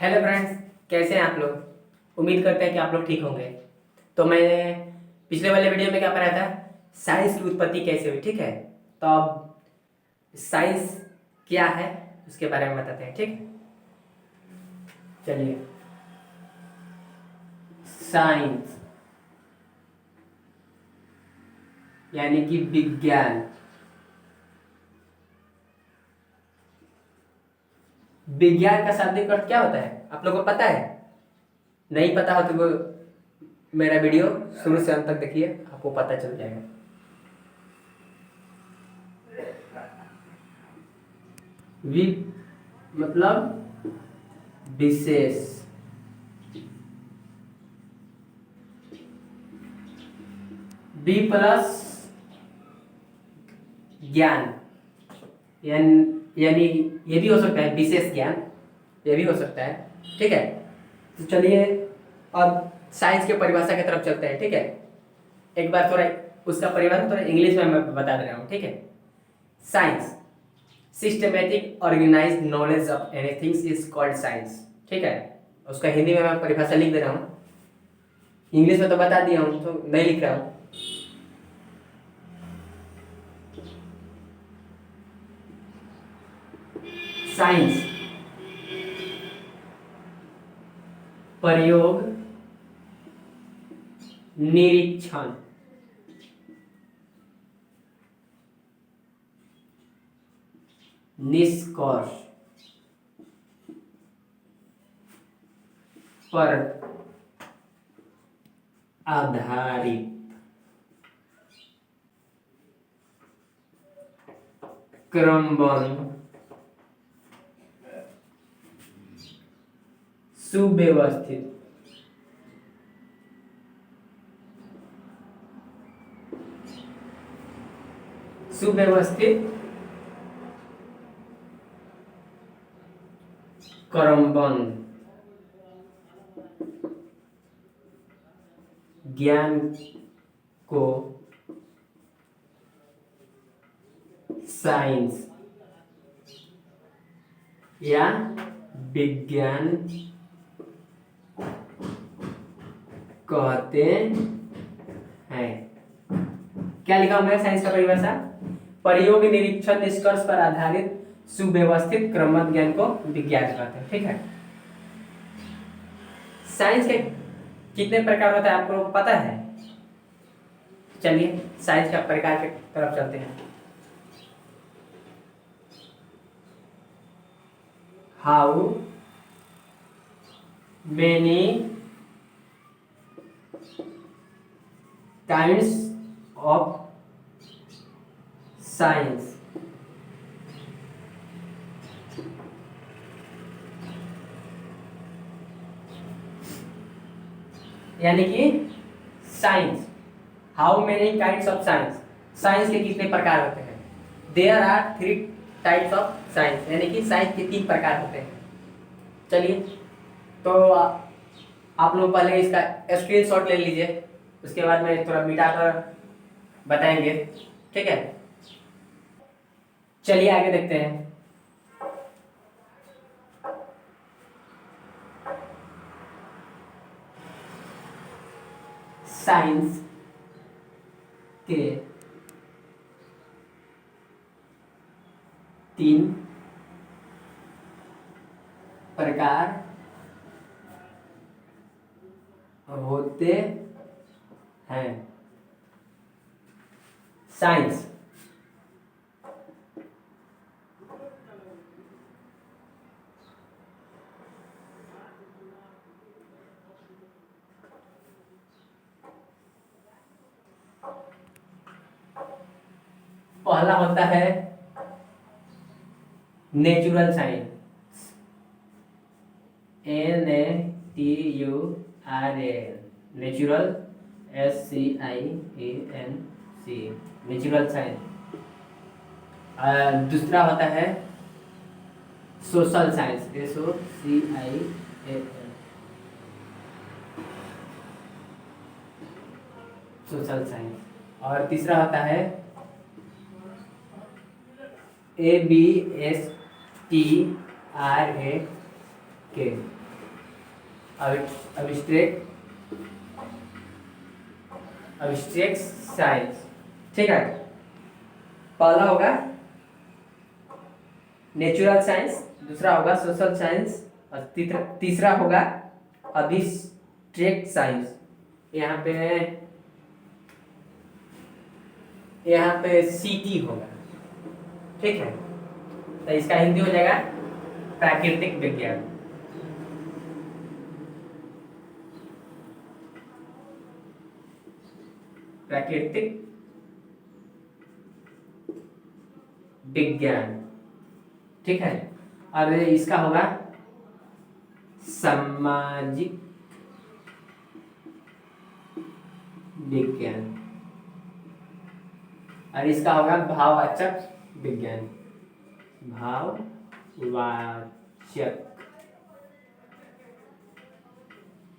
Hello friends, कैसे हैं आप लोग। उम्मीद करते हैं कि आप लोग ठीक होंगे। तो मैंने पिछले वाले वीडियो में क्या पढ़ा था, साइंस की उत्पत्ति कैसे हुई। ठीक है, तो अब साइंस क्या है उसके बारे में बताते हैं। ठीक, चलिए। साइंस यानी कि विज्ञान। विज्ञान का शाब्दिक अर्थ क्या होता है आप लोगों को पता है? नहीं पता हो तो वो मेरा वीडियो शुरू से अंत तक देखिए, आपको पता चल जाएगा। वि मतलब विशेष, बी प्लस ज्ञान, यानी ये भी हो सकता है विशेष ज्ञान, ये भी हो सकता है। ठीक है, तो चलिए अब साइंस के परिभाषा की तरफ चलते हैं। ठीक है, एक बार थोड़ा उसका परिभाषा थोड़ा इंग्लिश में मैं बता दे रहा हूँ। ठीक है, science systematic organised knowledge of anything is called science. ठीक है, उसका हिंदी में मैं परिभाषा लिख दे रहा हूँ, इंग्लिश में तो बता दिया हूँ तो नहीं लिख रहा हूँ। साइंस प्रयोग, निरीक्षण, निष्कर्ष पर आधारित क्रमबद्ध सुव्यवस्थित क्रमबद्ध ज्ञान को साइंस या विज्ञान कहते हैं। क्या लिखा हूं मैं साइंस का परिभाषा? प्रयोग, निरीक्षण, निष्कर्ष पर आधारित सुव्यवस्थित क्रमबद्ध ज्ञान को विज्ञान कहते हैं। ठीक है, साइंस के कितने प्रकार होता है आपको पता है? चलिए साइंस का प्रकार के तरफ चलते हैं। How many kinds of science, यानी कि science, how many kinds of science, science के कितने प्रकार होते हैं। There are 3 types of science, यानी कि साइंस के 3 प्रकार होते हैं। चलिए, तो आप लोग पहले इसका स्क्रीनशॉट ले लीजिए, उसके बाद में थोड़ा मिटाकर बताएंगे। ठीक है, चलिए आगे देखते हैं। साइंस के 3 प्रकार होते हैं। साइंस पहला होता है natural science, NATURAL, natural, SCIENC, natural science. दूसरा होता है social science, SOCIAL, social science. और तीसरा होता है ABSTRAK, अब्स्ट्रैक्ट अब्स्ट्रैक्ट साइंस, ठीक है। पहला होगा नेचुरल साइंस, दूसरा होगा सोशल साइंस और तीसरा होगा अब्स्ट्रैक्ट साइंस। यहाँ पे सीटी होगा, ठीक है। तो इसका हिंदी हो जाएगा प्राकृतिक विज्ञान। प्राकृतिक विज्ञान, ठीक है। और इसका होगा सामाजिक विज्ञान और इसका होगा भाववाचक विज्ञान। भाववाचक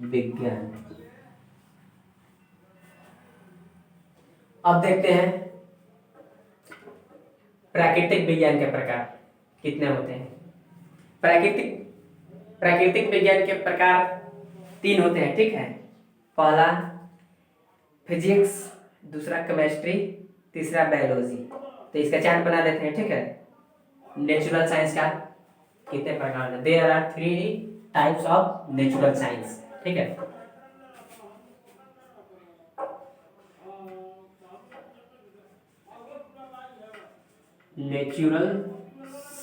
विज्ञान। अब देखते हैं प्राकृतिक विज्ञान के प्रकार कितने होते हैं। प्राकृतिक विज्ञान के प्रकार 3 होते हैं, ठीक है। पहला फिजिक्स, दूसरा केमिस्ट्री, तीसरा बायोलॉजी। तो इसका चार्ट बना देते हैं, ठीक है। नेचुरल साइंस का कितने प्रकार हैं? There are 3 types of natural science, ठीक है। नेचुरल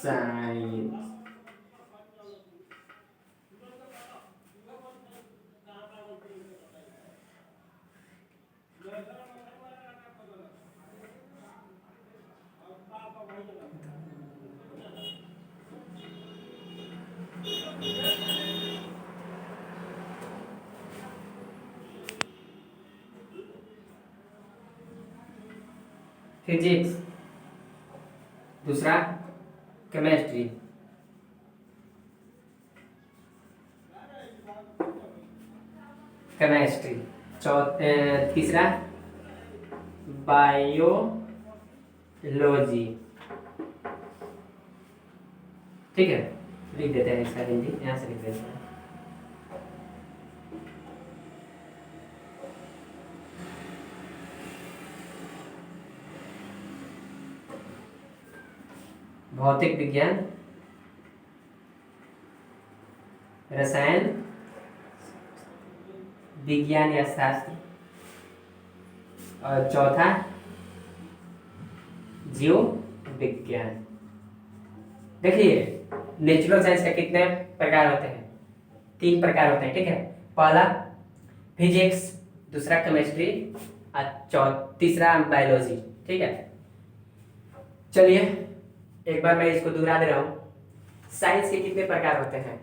साइंस, फिजिक्स, दूसरा केमिस्ट्री, तीसरा बायोलॉजी, ठीक है। लिख देते हैं इसका हिंदी, यहाँ से लिख देते हैं। भौतिक विज्ञान, रसायन विज्ञान या शास्त्र, और चौथा जीव विज्ञान। देखिए नेचुरल साइंस के कितने प्रकार होते हैं? 3 प्रकार होते हैं, ठीक है। पहला फिजिक्स, दूसरा केमिस्ट्री और तीसरा बायोलॉजी, ठीक है। चलिए एक बार मैं इसको दोहरा दे रहा हूं। साइंस के कितने प्रकार होते हैं,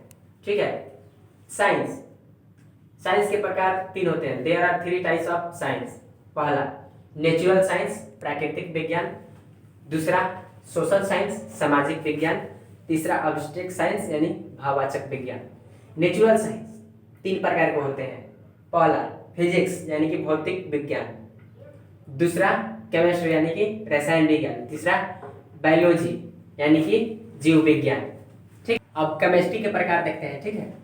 ठीक है। साइंस के प्रकार 3 होते हैं। There are 3 types of science. पहला नेचुरल साइंस, प्राकृतिक विज्ञान, दूसरा सोशल साइंस, सामाजिक विज्ञान, तीसरा अब्स्ट्रैक्ट साइंस यानी भाववाचक विज्ञान। नेचुरल साइंस 3 प्रकार के होते हैं। पहला फिजिक्स यानी कि भौतिक विज्ञान, दूसरा केमिस्ट्री यानी कि रसायन विज्ञान, तीसरा बायोलॉजी यानी कि जीव विज्ञान, ठीक। अब केमिस्ट्री के प्रकार देखते हैं, ठीक है।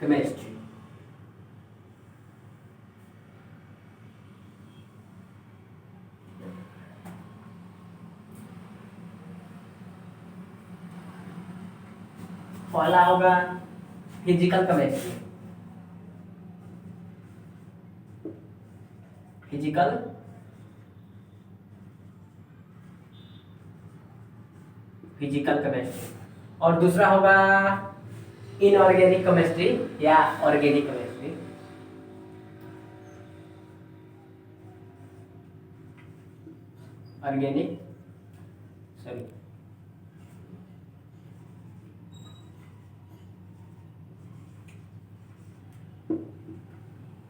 केमिस्ट्री, पहला होगा फिजिकल केमिस्ट्री। फिजिकल केमिस्ट्री और दूसरा होगा इनऑर्गेनिक केमिस्ट्री या ऑर्गेनिक केमिस्ट्री।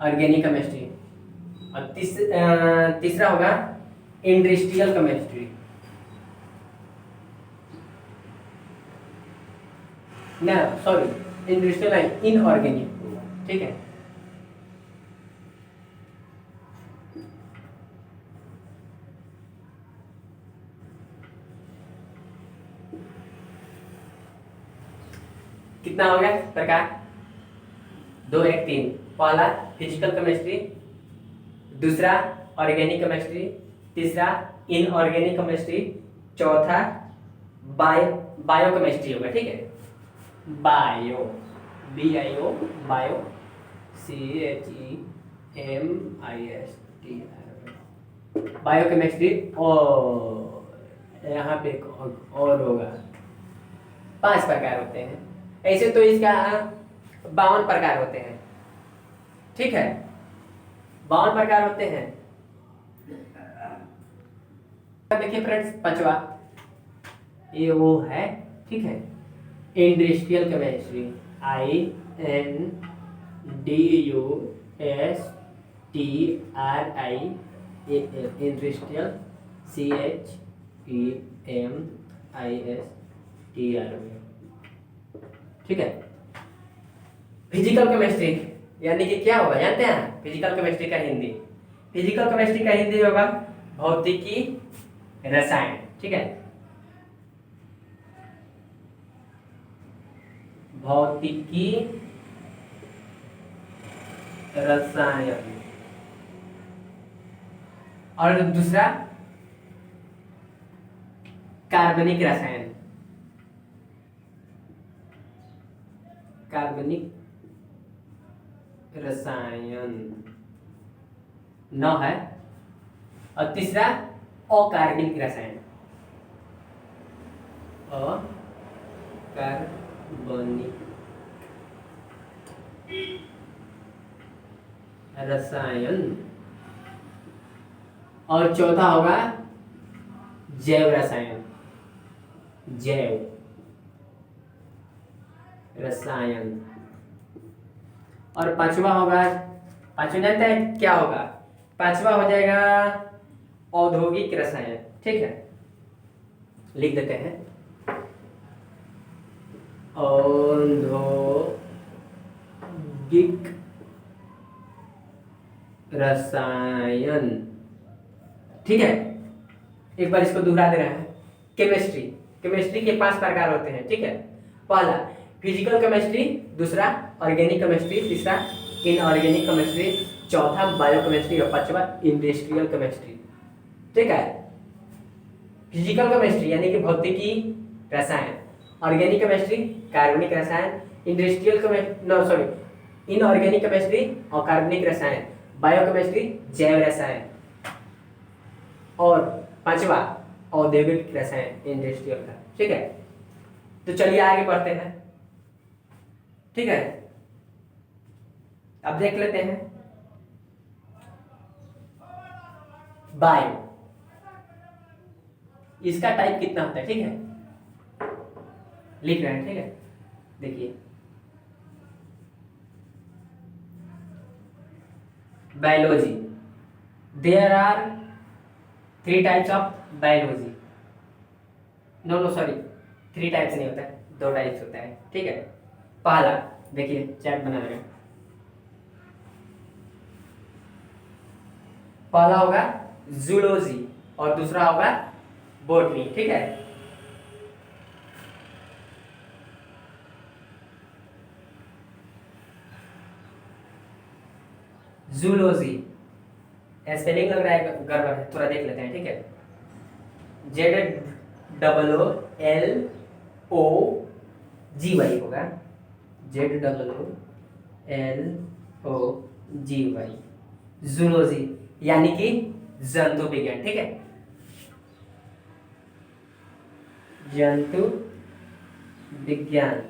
ऑर्गेनिक केमिस्ट्री और तीसरा होगा इंडस्ट्रियल केमिस्ट्री। ना सॉरी, इंडस्ट्रियल है, इनऑर्गेनिक, ठीक है। कितना हो गया प्रकार? 2 1 3। पहला फिजिकल केमिस्ट्री, दूसरा ऑर्गेनिक केमिस्ट्री, तीसरा इनऑर्गेनिक केमिस्ट्री, चौथा बायो केमिस्ट्री होगा। ठीक है, bio, BIO, bio, CHEMISTRY, bio chemistry. और यहाँ पे एक और होगा। 5 प्रकार होते हैं। ऐसे तो इसका 52 प्रकार होते हैं। ठीक है, 52 प्रकार होते हैं। देखिए फ्रेंड्स, 5वां ये वो है। ठीक है, industrial chemistry, INDUSTRIAL, industrial, CHEMISTRY। ठीक है, फिजिकल केमिस्ट्री यानी कि क्या होगा जानते हैं? फिजिकल केमिस्ट्री का हिंदी, फिजिकल केमिस्ट्री का हिंदी होगा भौतिकी रसायन। ठीक है, भौतिकी रसायन। और दूसरा कार्बनिक रसायन, कार्बनिक रसायन 9 है। और तीसरा अकार्बनिक रसायन, अकार्बनिक रसायन। और चौथा होगा जैव रसायन, जैव रसायन। और 5वां होगा, 5वां जानते हैं क्या होगा? 5वां हो जाएगा औद्योगिक रसायन। ठीक है, लिख देते हैं औद्योगिक रसायन। ठीक है, एक बार इसको दोहरा दे रहे हैं। केमिस्ट्री, केमिस्ट्री के 5 प्रकार होते हैं। ठीक है, पहला फिजिकल केमिस्ट्री, दूसरा ऑर्गेनिक केमिस्ट्री, तीसरा इनऑर्गेनिक केमिस्ट्री, चौथा बायो केमिस्ट्री और 5वां इंडस्ट्रियल केमिस्ट्री। ठीक है, फिजिकल केमिस्ट्री यानी कि भौतिकी रसायन, ऑर्गेनिक केमिस्ट्री कार्बनिक रसायन, industrial chemistry no sorry inorganic chemistry और कार्बनिक रसायन, बायो केमिस्ट्री जैव रसायन, और 5वां औद्योगिक रसायन इंडस्ट्रियल का। ठीक है, तो चलिए आगे बढ़ते हैं। ठीक है, अब देख लेते हैं बायो, इसका टाइप कितना होता है। ठीक है, लिख रहे हैं। ठीक है, देखिए biology, there are 3 types of biology. No sorry, 3 types नहीं होता है, 2 टाइप्स होता है। ठीक है, पहला देखिए चैट बना रहे हैं। पहला होगा जूलॉजी और दूसरा होगा बॉटनी। ठीक है, जूलॉजी स्पेलिंग लग रहा है गड़बड़ है, थोड़ा देख लेते हैं। ठीक है, ZOOLOGY होगा, ZOOLOGY, जूलॉजी यानी कि जंतु विज्ञान। ठीक है, जंतु विज्ञान।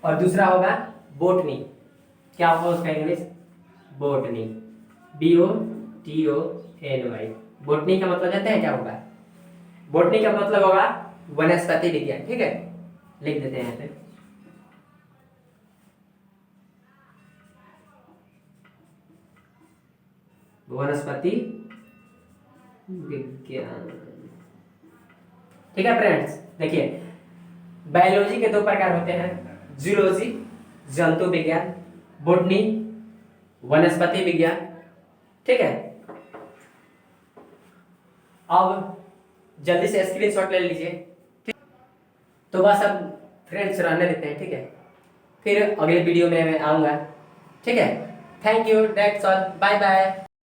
और दूसरा होगा बोटनी, क्या होगा उसका इंग्लिश? Botany, BOTONY। बोटनी का मतलब जानते हैं क्या होगा? बोटनी का मतलब होगा वनस्पति विज्ञान। ठीक है, लिख देते हैं यहाँ पे वनस्पति विज्ञान। ठीक है फ्रेंड्स, देखिए बायोलॉजी के 2 प्रकार होते हैं, जूलॉजी जंतु विज्ञान, बोटनी वनस्पति विज्ञान। ठीक है, अब जल्दी से स्क्रीनशॉट ले लीजिए। तो बस अब फ्रेंड्स रहने देते हैं। ठीक है, फिर अगले वीडियो में मैं आऊँगा। ठीक है, thank you, that's all, bye bye.